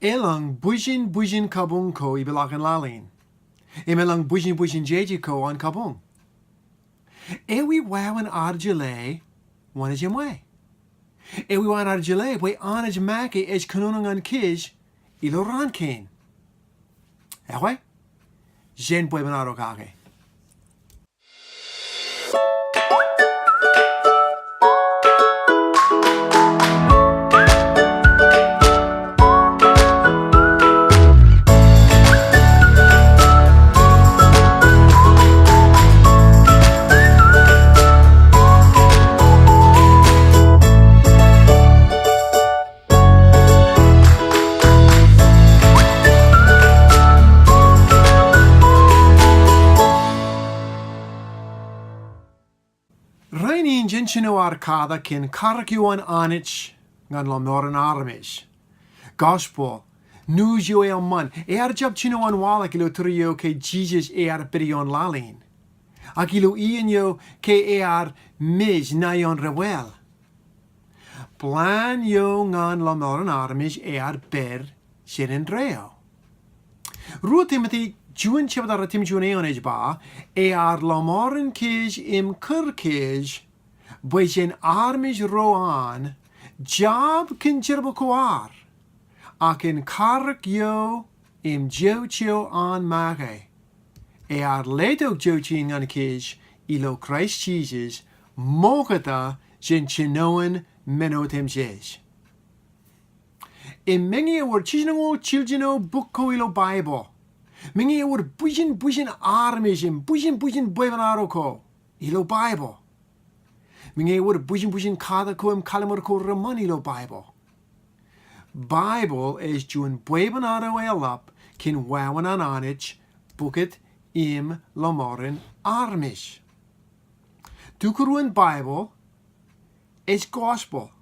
Elang bujin kabung ko ibalakan lalin. Emelang bujin jeji ko an kabung. Ewi wãween arjale wan is jemwe. Ewi wan arjale we anaj make is kõnaan an kij ilo ran kane. Ewe? Jean bwebwenato kake. Eñin chinoar Katak in kõnaan Anij ngan lomooren armej. Gospel, news yo man, job chinoan wala kilo trio ke Jesus bidyon lalin. Akilo iien yo ke mij nayon rewel. Plan yo ngan lomooren armej ber sirin dreo. Ruo Timothy juon chebadar tim juon eonej ba, lomooren kij im kij, bwejen armej roan, job kin jerbal koar, ak in karak yo im jochio an mage. Leto jochin an kij, ilo Christ Jesus, mogata jen jinoin menotem jes. In mingi word chijno chiljino book ko ilo Bible. Mingi word bujin armej im bujin bwebwenato ko ilo Bible. Mingi word bujin kada ko im kalimur ko raman ilo Bible. Bible is juon bwebwenato elap kin wãween Anij buket im lomooren armej. Dukuruan Bible is gospel.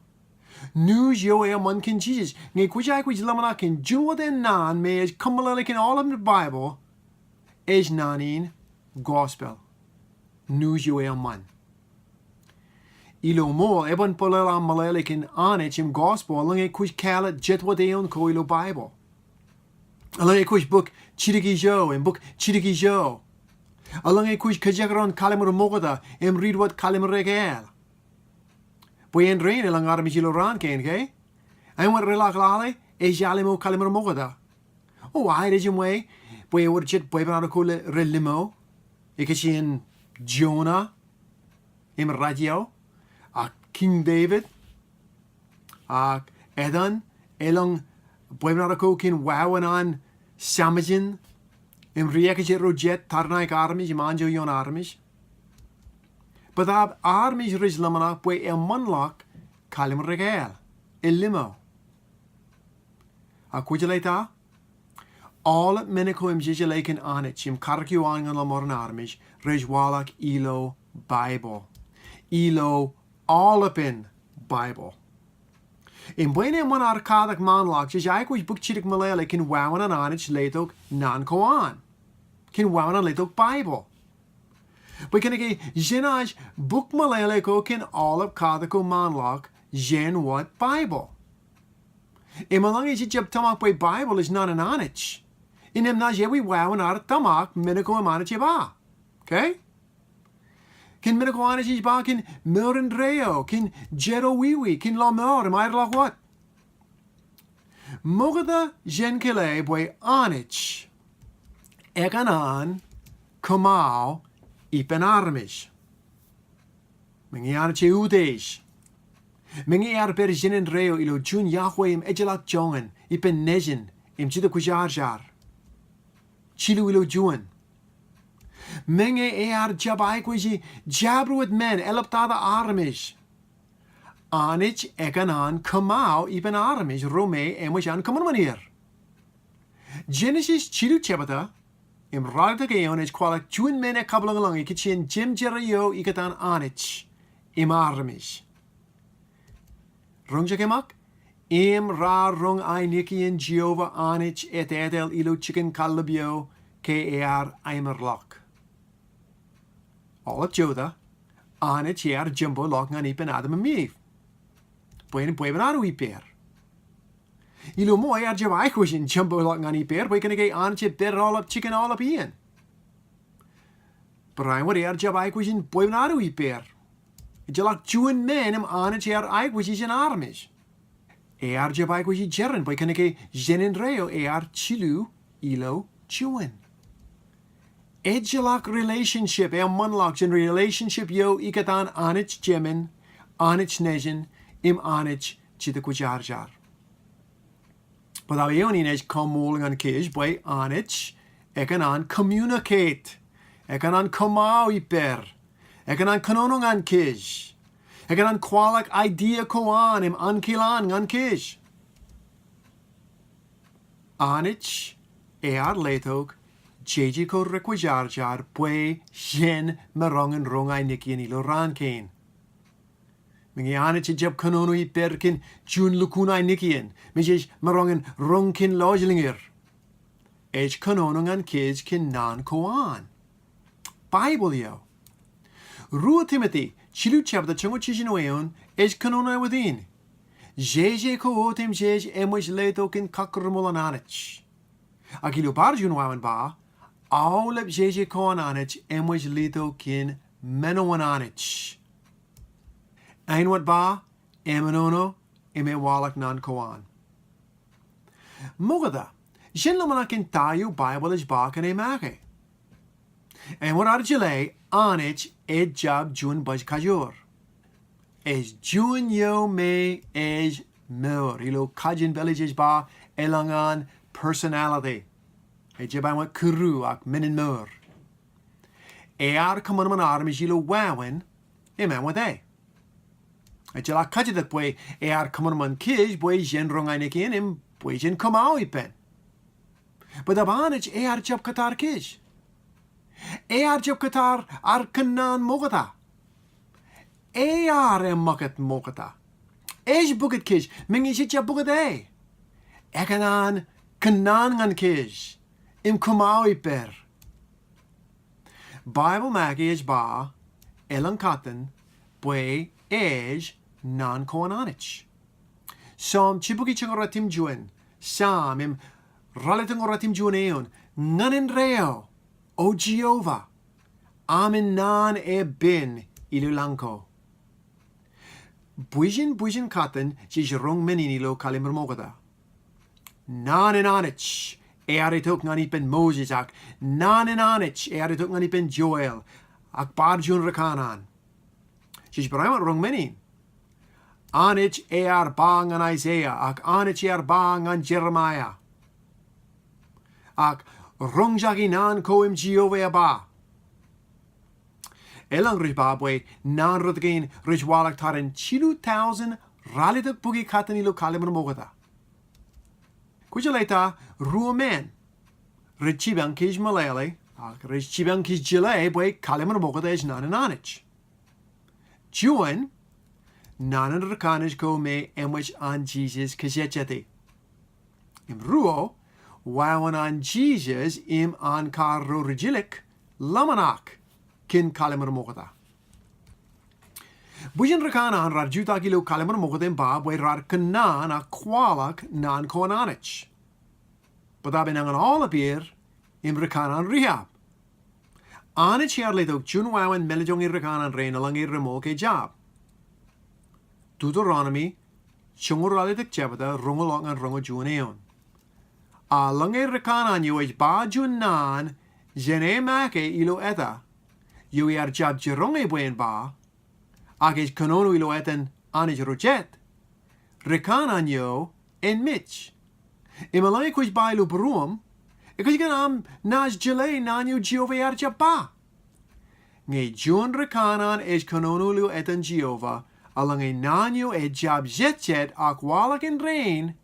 News yo man kin Jesus. Ngay kujai Lõmnak kin juon nan me is kõmmao kin all of the Bible is Eñin gospel. News yo man. Ilo mo ebon polala malele kin Anij im gospel lang kuj kala jetwadeon ko ilo Bible. Alang kuj book chidiki jo im book chidiki jo. Alang kuj kajakaron kalimur mogada im read what kalimur regel. Boyen drain elang armej ilo ran ken ke? Ay wat relak lale is jalimo kalimur mogada. Oh ay de jumwe boy word jet bwebwenato ko relimo. Ikashin Jonah im radio. King David, Edan, elang bwebwenato ko kin wãween an samajin, im riekje rojet tarnaik armej im anjo yon armej. But armej riz Lõmnak bwe manlak kalim regel, limo. Kujalaita, all meniko im jijaleken Anij im kõnaan ngan lomooren armej riz walak ilo Bible. Ilo aolep in Bible. In bwene man Katak manlak, jai kuj book chidik malele kin wãween Anij letok nan kõnaan. Kin wãween letok Bible. But can I jenaj book malele ko kin aolep Katak ko manlak jen what Bible. In malang is jab tamak by Bible is not an Anij. In em na jewi wãween tamak miniko im Anij ba. Okay? Kin miniko Anij ba kin mour dreo, kin jero wiwi, kin lomooren, maar lach wat. Mogada jen kele boy Anij. Kõmmao ippãn armej. Mingi Anij udesh. Mingi ber jinen dreo ilo jun Yahweh im ejelak jongen, ippãn nejin, im jida kujarjar. Chilu ilo juon. Mingi jab aikweji jabruet men elap armej. Anij kõmmao ippãn armej rome emojan kõmanman. Genesis chilu chebata im ragda geon is kwalok juon men kablang ikichin jim jerayo ikatan Anij im armej. Rung jakemak? Im rung einikian Jehovah Anij et edel ilo Jikin Kallib ke aimerlok. All of Joda, Anij jumbo lok ngan ippãn adam amiv. Bwebwenato ipper. Ilo mo jab aikwishin jumbo like ngani per, boy kõnke anche per aolep chicken aolep iien. Brian wat jab aikwishin bwebwenato I per. Jalak juon men anche aikwishin armej. Jab aikwishin jeren, boy kõnke jenin reo chilu ilo juon. Jalak relationship, manlak in relationship yo ikatan anich jemin, anich nejen, anich chitakujarjar. But our Eñin is kõmmao an kish by anich, ekan communicate, ekan kõmmao iper, ekan kõnaan an kish, ekan kwalok idea kõnaan ankilan an kish. Anich letok, jeji ko rekwajarjar, bwe jen marongan rongai nikian ilo rankain. Mingi anich jab kõnaan iper kin jun lukunai nikian, mijej marongan ronkin lojlinger. Kõnaan an kish kin nan kõnaan. Baibõl yo. Rua Timothy, chilu chapter chungo chijinoin, kõnaan within. Jeje ko otim jej emoj leto kin kakrmulan anich. Akilo barjun wãween ba, aolep jeje kõnaan anich emoj leto kin menoan anich. Ein wat ba, emenono, walak nan kõnaan. Mogada, jen Lõmnak in tayo Baibõl is ba kan make. En wat arjele, anich jab juon baj kajor. Juon yo me mour. Ilo kajin belij ba elangan personality. Jab wat kuru ak minin mour. Kõmanman armej ilo wãween, wat Jalak kajedak boy kõmanman kish boy jen rongai nikian boy jen kõmmao ippãn. But abanich jab katar kish. Jab katar kõnaan mogata. Makat mogata. Buket kish mingi jab buket Ekanan kõnaan an kish kõmmao iper. Bible magi ba elang katan boy nan kõnaan anich. Som chibuki changoratim juon, sam raletangoratim juon eon, nanin reo, o Jehovah, amin nan bin ilulanko. Buijin katan jijrong meninilo kalimar mogada. Nanin anich, itok ngani pen Moses ak, nanin anich, itok ngani pen Joel, ak barjun rekanan. Jijbraimat rong menin. Anich bang an Isaiah, ak anich bang an Jeremiah. Ak rongjagi nan koim Jehovah ba. Elang ribabwe nan rodgain rijwalak tarin chilu 1,000 ralitak pugi katanilo kalimar mogata. Kujaleta ruamen. Richibang kish malele, ak richibang kish jile bwe kalimar mogata nan anich. Juon, nanan rekanij ko me emwich an Jesus kajechete. Ruo, wãween an Jesus an karo rijilik, Lõmnak, kin kalimar mogata. Bujen rekanan rar jutak ilo kalimar mogata ba boy rar kõnaan a kwalok nan kõnaan anich. Badabin an aolep rekanan rihab. Anich letok jun wãween melejong rekanan rein alang remol ke jab. Deuteronomy, chunguralitik chapter, rongolok an rongo juon eon. Alang rekanan yo ba jun nan, jene make ilo eta, yo jab jirong buen ba, ag kõnaan ilo etan anich rojet, rekanan yo mich. Imalay kuj ba ilo bruam, gan naj jile nan yo Jehovah jab ba. Ngay juon rekanan kõnaan ilo etan Jehovah, alang nanyo jab jetjet ak walak in rein,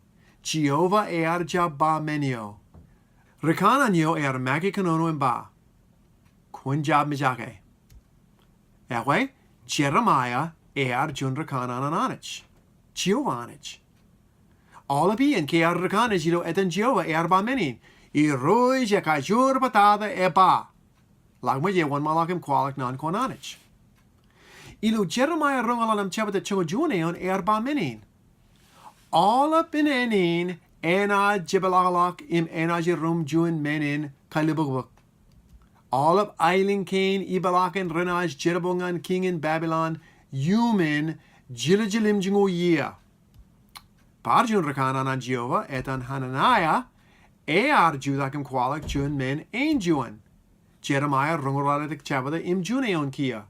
Jehovah jab ba menyo. Rekanan yo magi kõnaan ba. Kun jab mijake. Ewe, Jeremiah jun rekanan anich. Jehovah anich. Aolep iien ke rekanij ilo etan Jehovah ba menin. Roi kajur patada ba. Lagma one malakim kwalok nan kõnaan anich. Ilo Jeremiah rongalanam chapter chungo juon eon ba menin. Aolep in Eñin Eñin jebalak im Enañin rum juon menin Kallib. Aolep eiling kain ibalaken renaj jerbal king in Babylon human jilim jingo year. Parjun rekanan an Jehovah etan Hananiah jutak im kwalok juon men ein juon. Jeremiah runguratik chabada im juneon kia.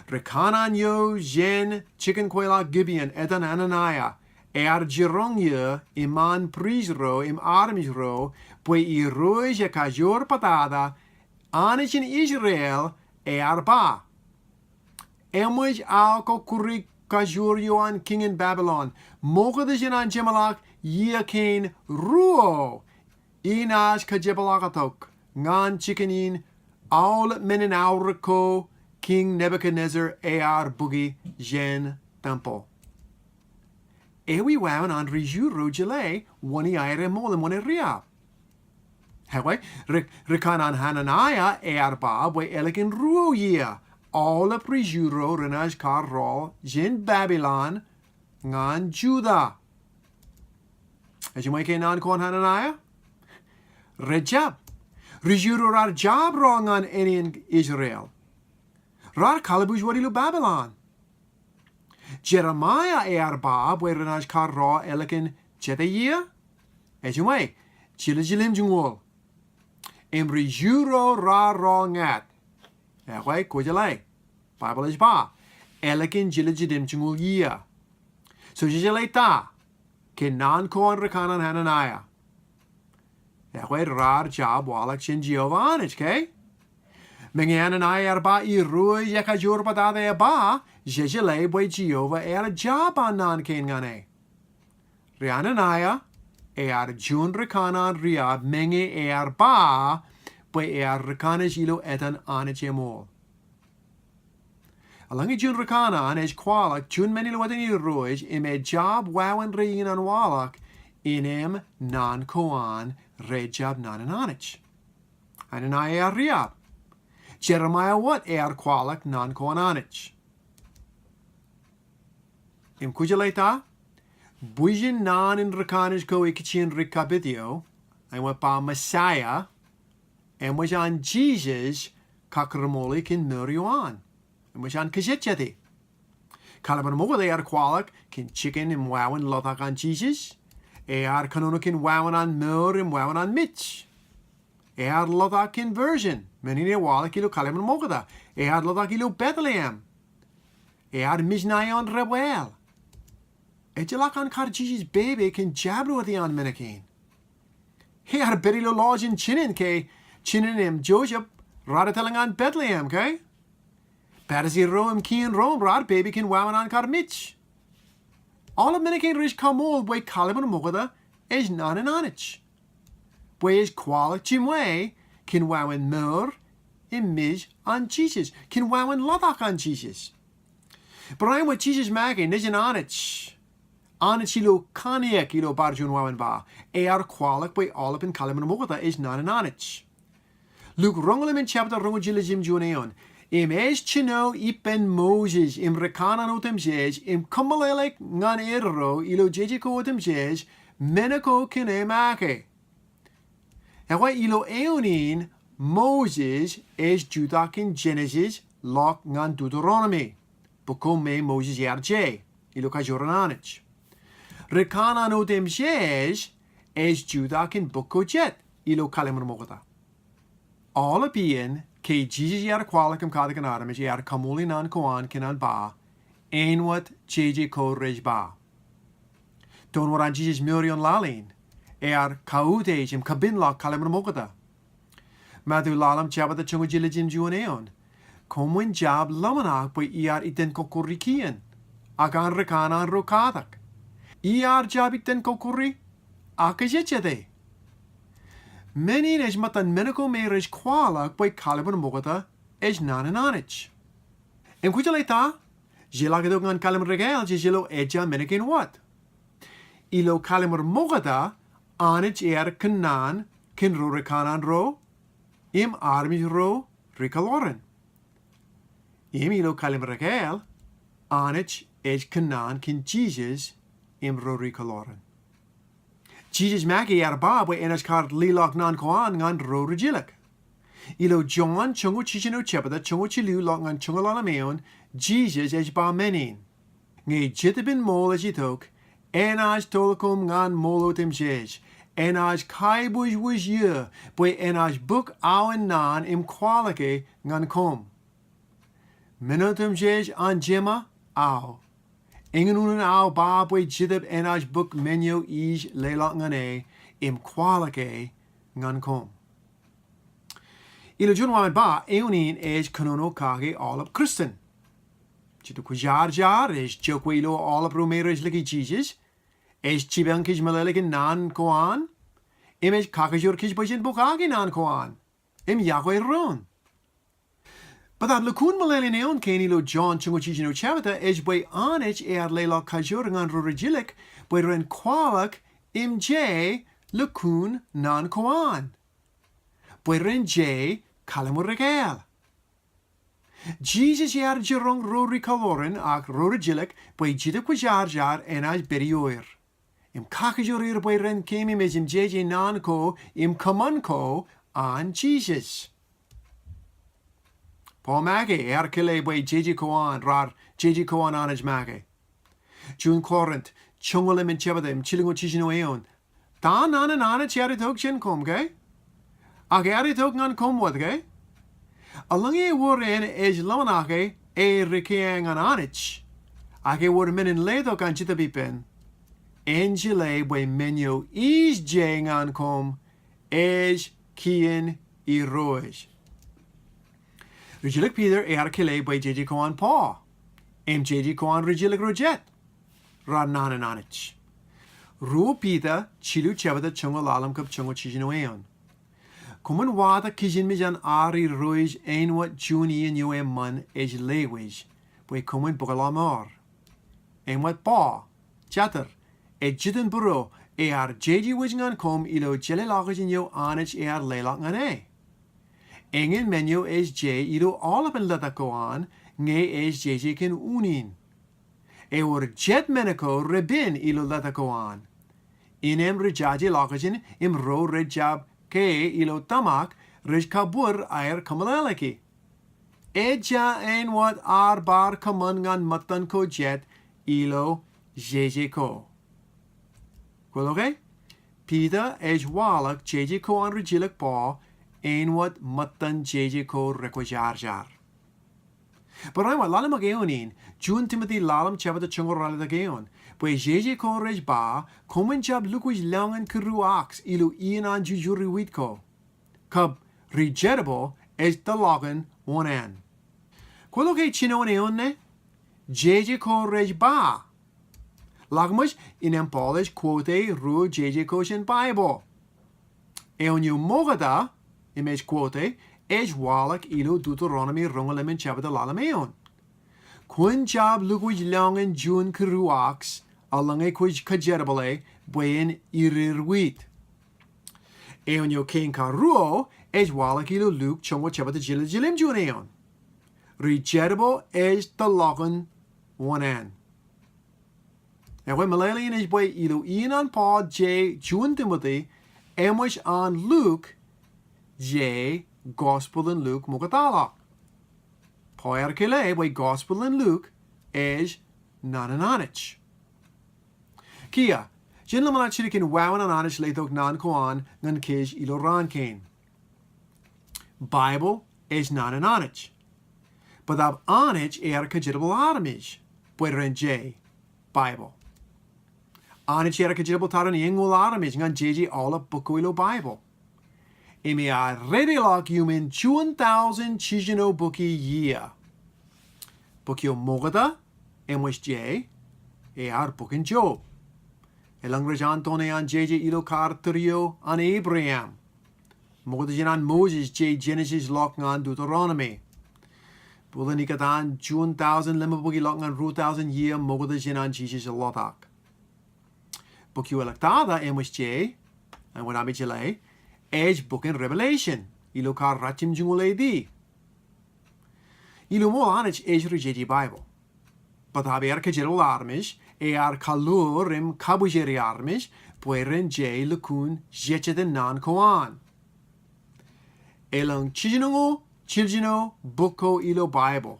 Rekanan yo Jãn Jikin Kallib Gibeon etan Hananiah jirong yo iman prisro im armej ro pwe I roja kajor patada Anij in Israel ba. Emoj alko kurik kajur juon king in Babylon. Mogen de Jãn Jimalak kain ruo. Inas kajebalakatok. Ngan chikenin aolep menin aorõk King Nebuchadnezzar bugi Jãn temple. Ewi wãween an rijuro jale wani aire mol and wani ria. Hewe, rekanan Hananiah ba we elekin ruo yea. Aolep rijuro renaj kar rol Jãn Babylon ngan Juda. As you make a nan kon Hananiah? Rejab. Rijuro rar jab wrong on Eñin Israel. Rar kalabuj wadilu Babylon. Jeremiah ba we renaj kar ra elekin jetayia. As you may, chilajilim jungwol. Emri juro ra ngat. Ewe kojalay. Bible is ba. Elekin jilajidim jungwol yia. So jijalay ta. Ke nan kon rekanan Hananiah. Ewe rar jab walak shin Jehovah Anij, ke? Mengi Hananiah ba I rui yakajur padade ba. Jejalay boy Jehovah jab an nan ken ngane. Hananiah jun rekanan riab mengi ba. Boy rekanaj ilo etan Anij emol. Alangi jun rekanan kwalok jun meni lo etan I ruij im jab wãween rein an walak inem nan koan rejab nan Anij. Hananiah riab. Jeremiah what kwalok nan koan Anij. Im kujaleta buijin nan in rekanaj ko ikichin rikabidio and what ba Messiah and was on Jesus kakramolik in Murion. And was on kajetjeti. Kalaban mo they kwalok kin chicken and wãween lotak on Jesus. Kanunuk in wãween on mour and wãween on mitch. Lotak conversion. Many walak ilo kalaban mogada. Lotak ilo Bethlehem. Mishnai on rebel. Ejilak on kar Jesus baby kin jabru at the on minikain. Berilo lodge in chinin ke chinin im Joseph rada telling on Bethlehem, ke? Parasi Rome keen Rome rad baby kin wãween on kar mitch. All of minikain rish kamol boy kalaban mogada is nan an Anij. Boy is kwalok chimwe kin wãween mour im mij on Jesus. Kin wãween lodak on Jesus. But I'm with Jesus making is an Anij. Anij ilo kaniek ilo barjun wãween ba. Kwalok boy aolep in kalaban mogada is nan an Anij. Luke rungelim in chapter rungujilajim juneon. Im chino ippãn Moses im rekanan utem jej im kumalelek ngan ilo jejiko utem jej menako kine make. Ewa ilo Unin Moses jutak in Genesis lok ngan Deuteronomy. Bukom me Moses je ilo kajoran Anij. Rekanan utem jej jutak in buko jet ilo kalaman mogata. Aolep iien ke Jesus kwalok im katak an armej kamuli nan koan kinan ba wat jeje ko rej ba. Don waran Jesus murion lalin kautej im kabinlok kalaman mogata. Madu lalam chabata chungu jilajim juoneon. Komwin jab Lõmnak boy iten kokurikian. Agan rekanan ro Katak. Jab iten kokuri akajechede. Many is matan menako merej kwalok boy kalaban mogata is nan an Anij. En kujaleta, jilagado ngan kalam regel jilo eja menakin what? Ilo kalamar mogata Anij kõnaan kin ro rekanan ro im armej ro rikaloren. Im ilo kalam regel Anij kõnaan kin Jesus im ro rikaloren. Jesus magi arba boy enas kar lilok nan koan ngan ro regilik. Ilo Jãn chungu chichino chepeda chungu chiliu lok ngan chungu lala meon, Jesus es ba menin. Nge jitabin mol es itok, enaj tolakum ngan molotim jej. Enaj kai buj wuj ye, boy enaj buk awen nan im kwalok ngan kom. Minotum jej an jema au. Eñin Unin au ba boy jitab enaj buk menyo ij lelok ngan im kwalok ngan kom. Ilo juon ba Eñin es kõnaan kake aolep Christen. Chito kujar es jokwe ilo aolep romero es liki Jesus. Es chibang kij malelikin nan koan. Es kakajur kij bojen bukage nan koan. Yakwe ron. But lukun maleli neon ken ilo Jãn chungu chijino chavata es boy anich lelok kajur ngan rorigilik boy ren kwalok je lukun nan koan. Boy ren je kalimurregal. Jesus jirong rori kaloren ak rorigilik boy jida kwajar enaj berioir. Im kakajur boy ren kemi mejim jeje nan ko im kõmanman an Jesus. Paul mage kile boy jeje koan rar jeje koan anaj mage. Jun Corinth chungolim in chebadim chilingo chijino eon. Da nana charitok chen kom ge? Agaritok ngan kom wat ge? Alangi woren es Lõmnak rekeang an anich. Age wor minin letok an chitabipen. Angele boy menyo is jeng an kom es kien roes. Regilik Peter kile boy jeje koan pa. Jeje koan regilik rojet. Ran nan an anich. Ru Peter chilu chevada chungo lalam kap chungo chijino eon. Kuman wada kijin mijan ari roes ein wat juni en yo man es lewej. Boy kuman bugalamar. Ein wat pa. Chatter. Jitten buro jeji wijngan kom ilo jele lagajin yo anich lelak ngane. Eñin menyo es je ilo aolep en leta koan nge es jeje ken Unin. Or jet meniko rebin ilo leta koan. Inem rejaji lagajin im ro rejab ke ilo tamak rej kabur kamaleleki. Eja en wat bar kamangan matan ko jet ilo jeje ko. Kwalok Peter es walak jeje ko an regilik pa en wat matan jeje ko rekwajar. But I want lalam again, June Timothy lalam chavata chungo ralada gaon. Boy jeje ko rej ba, komen jab lukwij langan kuruaks ilu iien an jujuri witko. Kub rejettable es dalagan wãween. Kwalok chino neon ne? Jeje ko rej ba. Lagmush in Polish quote ru jeje kosh in Baibõl. Eonyu mogada, image quote, es walak ilo Deuteronomy rongolemen chabada lalameon. Kun jab luguj langen jun kuruaks, alange kuj kajerbale, buen irirwit. Eonyu ken karuo, es walak ilo luk chongo chabada jilim juneon. Rejettable es dalagan wãween. Ewe Malalian is boy ilo iien an pa j June Timothy, emush an Luke j Gospel in Luke mogatala. Pa kile boy Gospel in Luke is nan an anich. Kia, jin lamanat shirikin wãween an anich letok nan koan ngan kij ilo ran kain. Bible is nan an anich. But ab anich kajerbal armej, boy ren j Bible. Anich kajerbal taran yengul armej ngan jeji aolep bukuilo Bible. Imi redilak yumin 2,000 chijino buki year. Bukio mogada, emwish j, bukin Job. Elangraj Antone an jeje ilo karturio an Abraham. Mogada jinan Moses j Genesis lok ngan Deuteronomy. Bulanikadan 2,000 lima buki lok ngan 2,000 year mogada jinan Jesus lotak. Bukio electada emwish j, and what amijele, book in Revelation. Ilo kar rachim jungule di. Ilo mo anich rejeji Bible. Byddaf kajerbal armej, kalur kabujeri armej, pueren jay lukun jeteden nan kõnaan. Elang chijinungo, chiljino, buko ilo Baibõl.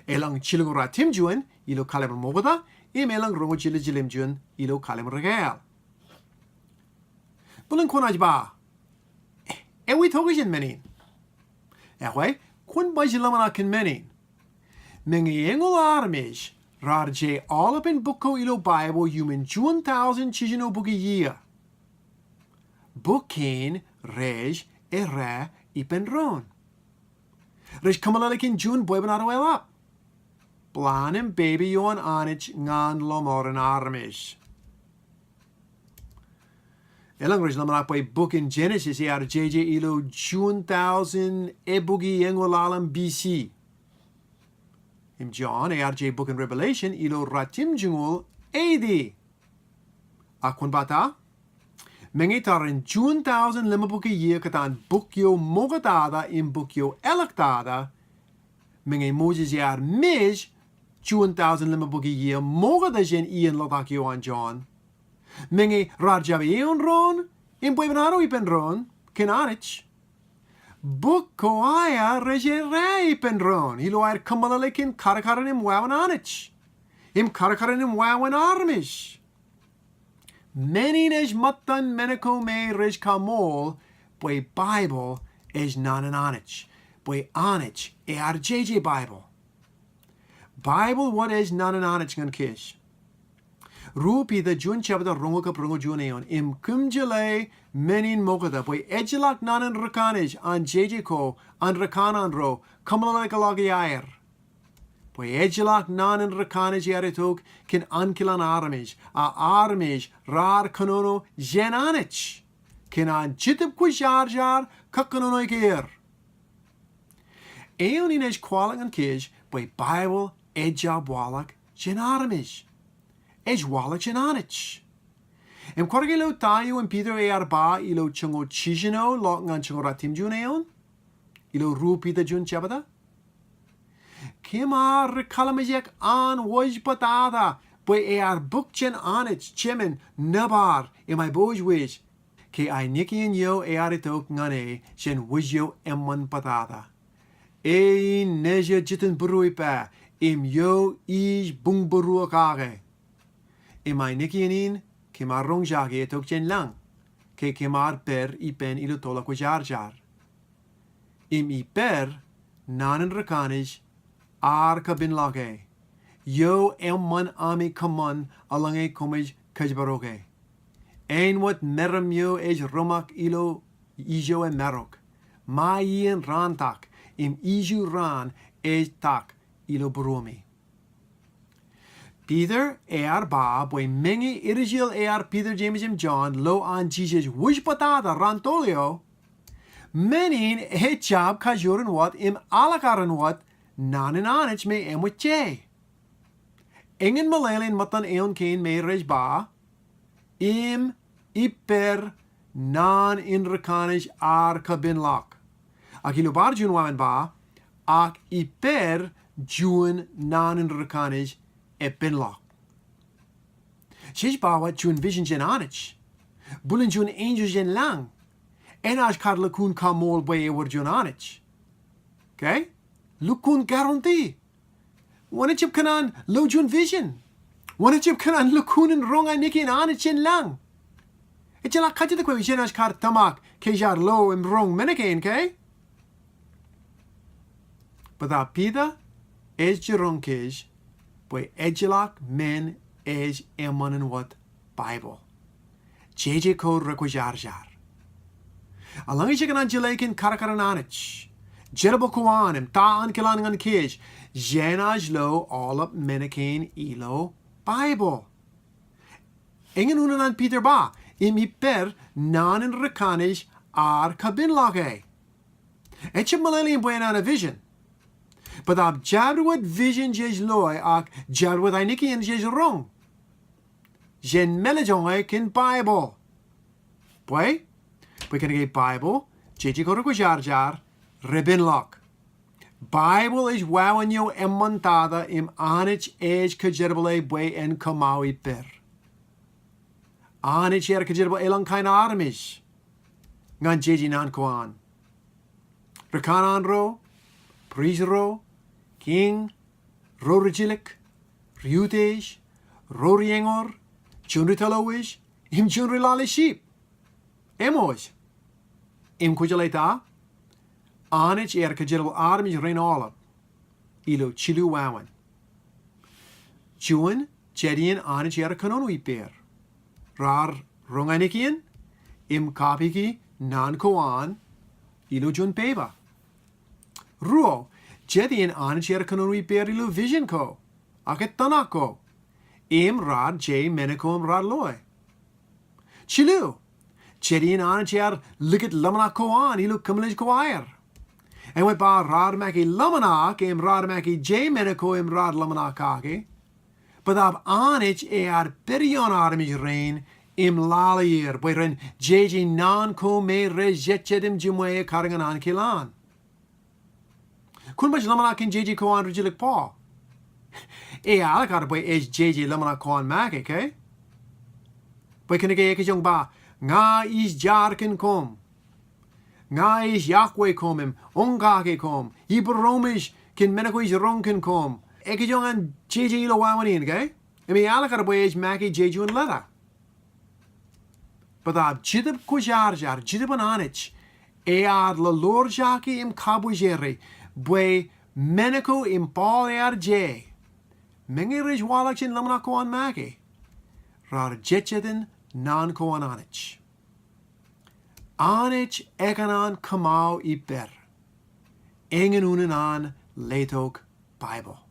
Elang chilungo ratim juon, ilo kalem mogada, elang rongo jilim juon, ilo kalem regel. Bulan kõnaj ba. Ewi togishin menin. Ehway, kun bajilamana kin menin. Mengi engol armej, rar jay aolep buko ilo Baibõl human 1,000 chijino bugi year. Bukin rej era ippãn ron. Rej kamalalikin juon bwebwenato elap. Blanem baby Jãn Anij ngan lomooren armej. Elang rej Lõmnak by book in Genesis JJ ilo 1,000 ebugi engolalam BC. Im John JJ book in Revelation ilo ratim jungul AD. Akun bata? Mengitarin 1,000 limabuki year katan bukyo mogadada im bukyo elektada. Menge Moses jaar mij 1,000 limabuki year mogadajen iien lotakyo an John. Menge rajabe eon ron im bwebwenato ippãn ron kenanich. Bukko aya reje ippãn ron ilo air kamalalikin karakaran im wãween anij. Im karakaran im wãween armej. Menin matan meniko me rej kamol, bwe Baibõl nanan anij. Bwe anij JJ Baibõl. Baibõl what nanan anij ngan kish. Rupi the jun chabda rongo kap rongo juon im kumjale menin mogada bwe ejilak nanan rakanij an JJ ko an rakanan ro kamalalakalagi ayer. Bwe ejilak nanan rakanij yaritok kin ankilan armej armej rar kanono jenanich kin an jitib kujarjar kakanono ikir. Eñin kwalok an kish bwe Baibõl ejab walak jen armej. Walak jenanich. Im korgelo tayo in Peter ba ilo chungo chijino lo ngan chungo ratim jun eon. Ilo rupi the jun chabada. Kimar kalamajek an waj patada. Bwe book jen anich chemin nabar in my boj wish. Ke nikian yo itok ngane jen wajyo emman patada. Neja jitin bruipa im yo bung buru kage. Imay nikianin kimar rong jage tok jen lang. Ke kimar per ippãn ilo tola ko jar. Im iper nanan rakanij kabin lage. Yo man ami kaman alange komij kajbaroge. Ein wat meram yo romak ilo ijo merok. Ma iien rantak im iju ran tak ilo bromi. Peter ba bwe mengi irigil Peter James John lo an Jesus wuj patada rantolio. Menin job kajuren wat im alakaran wat nanan anij me emwit jay. Eñin malalin matan eon kain me rej ba im iper nan in rakanij kabin lak. Akilo bar jun wamen ba ak iper jun nan in rakanij ippãn lak. Shish ba wat jun vision jen anij. Bulin jun angel jen lang. Enaj kar lukun kamol bwe war jun anij. Okay? Lukun guarantee. Wanachip kanan lo jun vision. Wanachip kanan lukunin ronga nikin anij jen lang. Ejala kajita kwe jenaj kar tamak kejar lo im rong menikain, okay? But that pida jirong kej bwe ejilak men emanen wat Baibõl. JJ code rekwajar. Alangi chikanan jilekin karakaran anij. Jerbal kuanim ta ankilan ngan kej. Jenaj lo aolep menikain ilo Baibõl. Eñin unan Peter ba. Im iper nanan rakanij kabin lage. Etchip malalian buena vision. But ab jabwad vision jej loy ak jabwad inikian jej wrong. Jen melajonge kin Baibõl. We can get Baibõl, JJ ko jar rebin lock. Baibõl is wãween yo montada im anij kajerbale wãween kõmmao ippãd. Anij kajerbal elang kain armej. Ngan jeji nan kõnaan. Rekanan ro, pris ro, king, ro rejilik, riutej, ro riengor, chunritalowej, im chunrilale sheep. Emoj. Im kujaleta. Anij kajerbal armej rein aolep. Ilo chilu wãween. Juon jedien anij kõnaan ippãd. Rar ronganikien im kapiki nan kõnaan ilo juon peba. Ruo jedien anij kõnaan ippãd ilo vision ko. Aket tanak ko. Im rad je menekom rad loy. Chilu jedien anij liket Lõmnak kõnaan ilo kumlej koair. En we ba rad maki Lõmnak im rad maki je meneko im rad Lõmnak kake. Badab anij berion armej rein im lalier, wherein jeji nan ko me rejetjedim jumwe karanganan kilan. Kun baj Lõmnak in jeji koan rejilik pa. Alakar boy jeji Lõmnak koan make, okay? Boy kanike ekijong ba, nga is jarkin kom. Nga is Yahweh komim, onkake kom, Iberomish kin meneko is ronken kom. Ekijong an jeji ilo wãween, okay? Emi alakar boy maki jeju en lera. Badab jidab kujarjar, jidab an anij, la lorjaki im kabujere, boy meneko im paul je. Mengi rij walak in Lõmnak kõnaan maki. Rar jetjedin nan kõnaan anij. Anij kõmmao ippãd. Eñin Unin letok Baibõl.